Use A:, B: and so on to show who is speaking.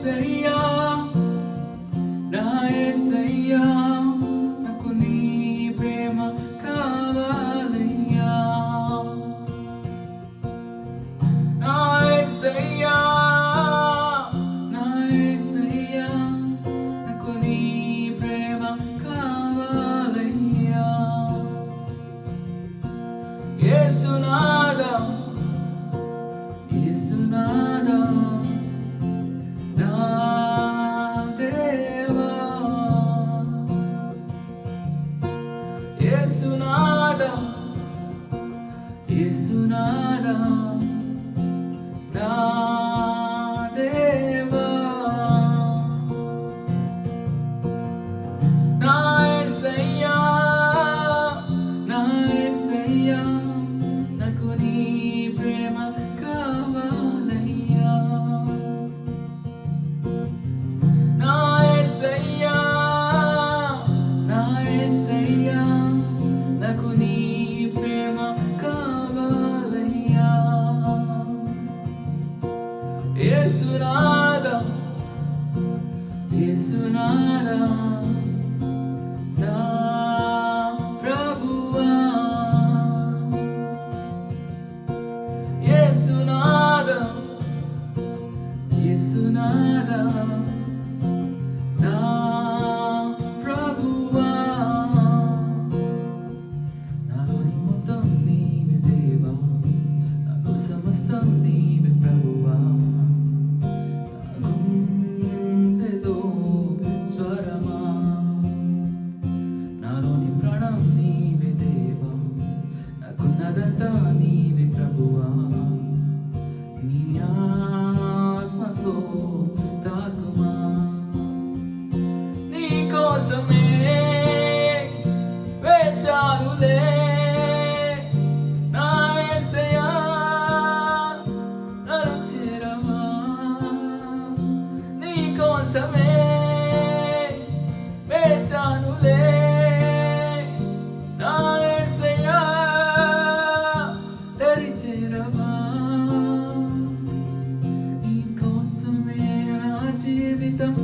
A: యేసయ్యా నా యేసయ్యా నాకు నీ ప్రేమ కావాలయ్యా నా యేసయ్యా నా యేసయ్యా నాకు నీ ప్రేమ కావాలయ్యా యేసునాథా యేసునాథా నా దేవా యేసునాథా యేసునాథా నా దేవా నా యేసయ్యా నా యేసయ్యా నాకు నీ ప్రేమ కావాలయ్యా నా యేసయ్యా నా యేసయ్యా నాకు నీ ప్రేమ కావాలయ్యా యేసునాథా యేసునాథా నా ప్రభువా యేసునాథా యేసునాథా నా ప్రభువా నాలోని మొత్తం నీవే దేవా నాలో సమస్తం నీవే ప్రభువా నా గుండెలో స్వరమా నాలోని ప్రాణం నీవే దేవా నాకున్నదంతా నీవే ప్రభువా నీ ఆత్మతో తాకుమా నీ కోసమే వేచానులే నా యేసయ్యా నన్ను చేరవా నీ కోసమే వేచానులే నా యేసయ్యా దరి చేరవా నీ కోసమే నా జీవితం